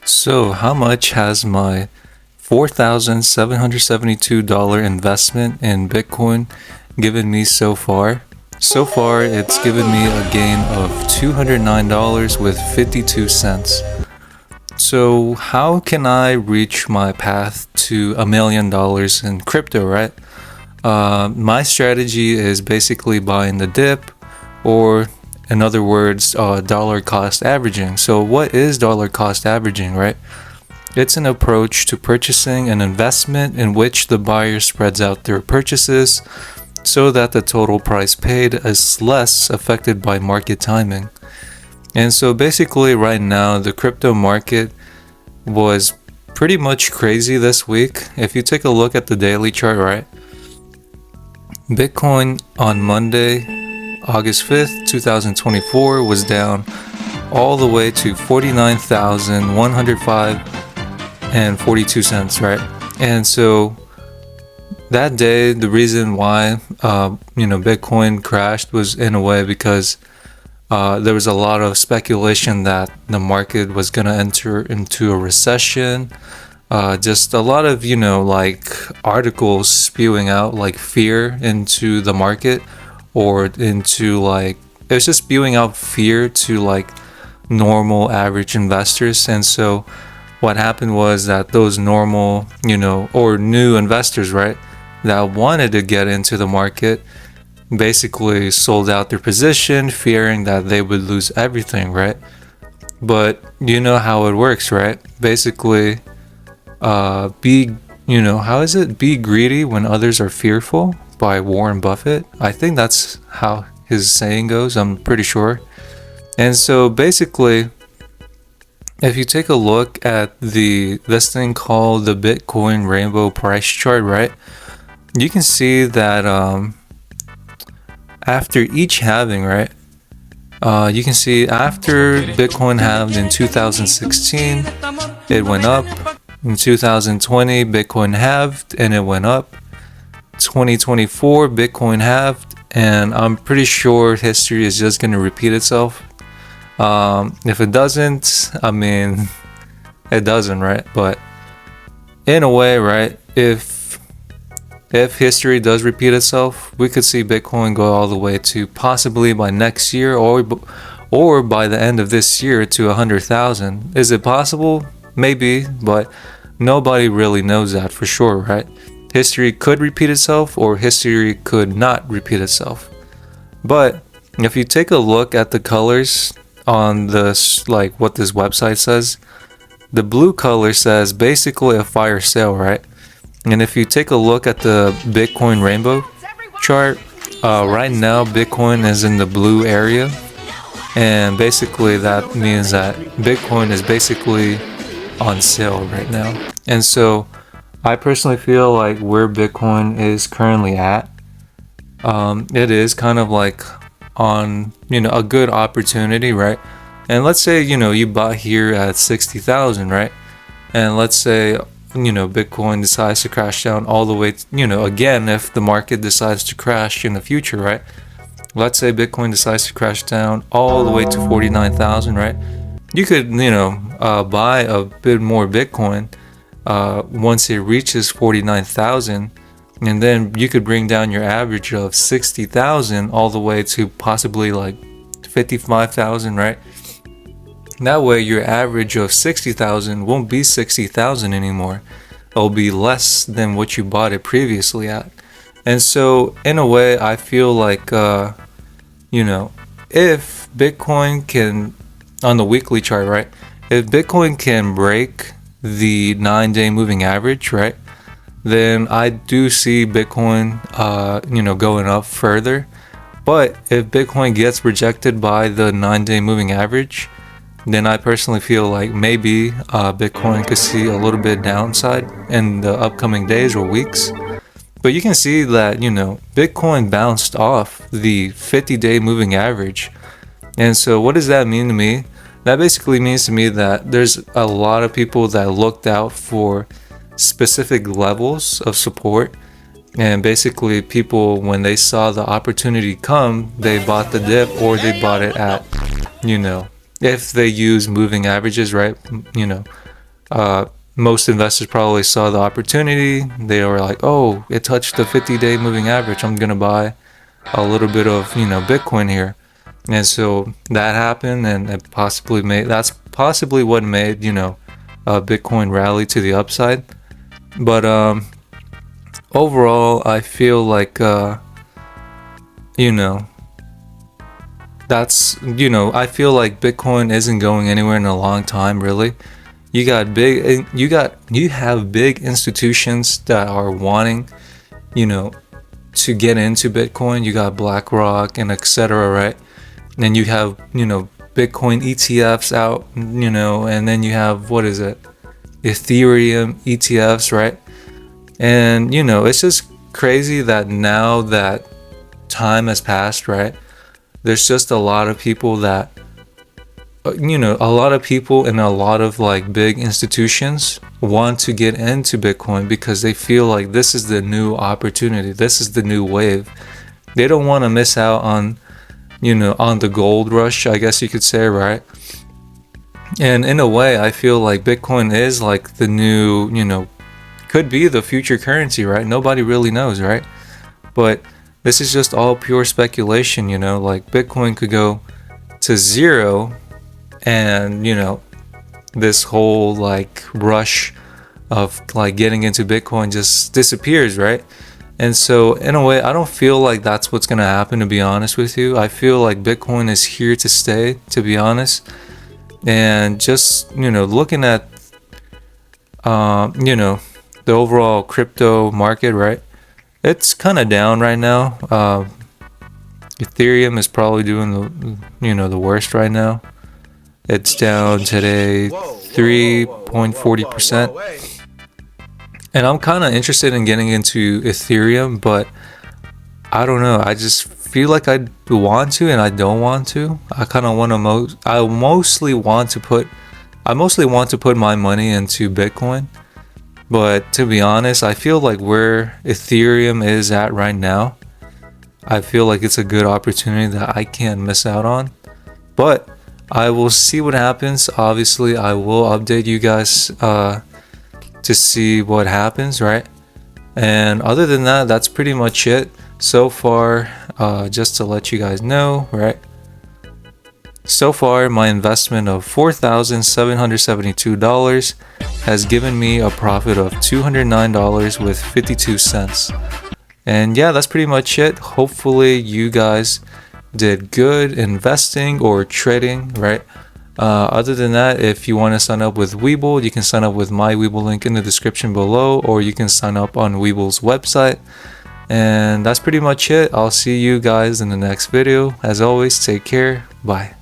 So, how much has my $4,772 investment in Bitcoin given me so far? So far, it's given me a gain of $209 with 52 cents. So, how can I reach my path to $1 million in crypto, right? My strategy is basically buying the dip, or in other words, dollar cost averaging. So, what is dollar cost averaging, right? It's an approach to purchasing an investment in which the buyer spreads out their purchases so that the total price paid is less affected by market timing. And so basically right now the crypto market was pretty much crazy this week. If you take a look at the daily chart, right? Bitcoin on Monday, August 5th, 2024 was down all the way to 49,105 and 42 cents, right? And so that day, the reason why Bitcoin crashed was in a way because there was a lot of speculation that the market was going to enter into a recession. Just a lot of articles spewing out like fear into the market, or into it was just spewing out fear to like normal average investors. And so what happened was that those normal, or new investors, right, that wanted to get into the market basically sold out their position, fearing that they would lose everything, right? But you know how it works, right? Basically, how is it? Be greedy when others are fearful, by Warren Buffett. I think that's how his saying goes, I'm pretty sure. And so basically, if you take a look at this thing called the Bitcoin Rainbow Price Chart, right, you can see that after each halving, right, you can see after Bitcoin halved in 2016, it went up. In 2020, Bitcoin halved and it went up. 2024, Bitcoin halved, and I'm pretty sure history is just going to repeat itself. If it doesn't, I mean, it doesn't, right? But in a way, right, if history does repeat itself, we could see Bitcoin go all the way to possibly by next year, or by the end of this year, to 100,000. Is it possible? Maybe, but nobody really knows that for sure, right? History could repeat itself, or history could not repeat itself. But if you take a look at the colors on this, like what this website says, the blue color says basically a fire sale, right? And if you take a look at the Bitcoin Rainbow chart, right now Bitcoin is in the blue area, and basically that means that Bitcoin is basically on sale right now. And so I personally feel like where Bitcoin is currently at, it is kind of like on a good opportunity, right? And let's say you bought here at 60,000, right? And let's say Bitcoin decides to crash down all the way again, if the market decides to crash in the future, right? Let's say Bitcoin decides to crash down all the way to 49,000, right? You could buy a bit more Bitcoin once it reaches 49,000, and then you could bring down your average of 60,000 all the way to possibly like 55,000, right? That way your average of 60,000 won't be 60,000 anymore. It'll be less than what you bought it previously at. And so in a way, I feel like if Bitcoin can, on the weekly chart, right, if Bitcoin can break the 9-day moving average, right, then I do see Bitcoin going up further. But if Bitcoin gets rejected by the 9-day moving average, then I personally feel like maybe Bitcoin could see a little bit downside in the upcoming days or weeks. But you can see that Bitcoin bounced off the 50-day moving average. And so what does that mean to me? That basically means to me that there's a lot of people that looked out for specific levels of support, and basically people, when they saw the opportunity come, they bought the dip, or they bought it at if they use moving averages, right, Most investors probably saw the opportunity. They were like, oh, it touched the 50-day moving average. I'm going to buy a little bit of, Bitcoin here. And so that happened, and it possibly that's possibly what made, Bitcoin rally to the upside. But overall, I feel like, I feel like Bitcoin isn't going anywhere in a long time, really. You have big institutions that are wanting, to get into Bitcoin. You got BlackRock and etc., right? And you have, Bitcoin ETFs out, and then you have, what is it? Ethereum ETFs, right? And, it's just crazy that now that time has passed, right? There's just a lot of people that, a lot of people and a lot of like big institutions want to get into Bitcoin because they feel like this is the new opportunity. This is the new wave. They don't want to miss out on, on the gold rush, I guess you could say, right? And in a way, I feel like Bitcoin is like the new, could be the future currency, right? Nobody really knows, right? But this is just all pure speculation, like Bitcoin could go to zero and, this whole like rush of like getting into Bitcoin just disappears, right? And so in a way, I don't feel like that's what's going to happen, to be honest with you. I feel like Bitcoin is here to stay, to be honest. And just, looking at, the overall crypto market, right? It's kind of down right now. Ethereum is probably doing the worst right now. It's down today 3.40%. And I'm kind of interested in getting into Ethereum, but I don't know. I just feel like I want to and I don't want to. I kind of want to I mostly want to put my money into Bitcoin. But to be honest, I feel like where Ethereum is at right now, I feel like it's a good opportunity that I can't miss out on. But I will see what happens. Obviously, I will update you guys to see what happens, right? And other than that, that's pretty much it so far. Just to let you guys know, right? So far, my investment of $4,772 has given me a profit of $209 with 52 cents. And yeah, that's pretty much it. Hopefully you guys did good investing or trading, right? Other than that, if you want to sign up with Webull, you can sign up with my Webull link in the description below, or you can sign up on Webull's website. And that's pretty much it. I'll see you guys in the next video. As always, take care. Bye.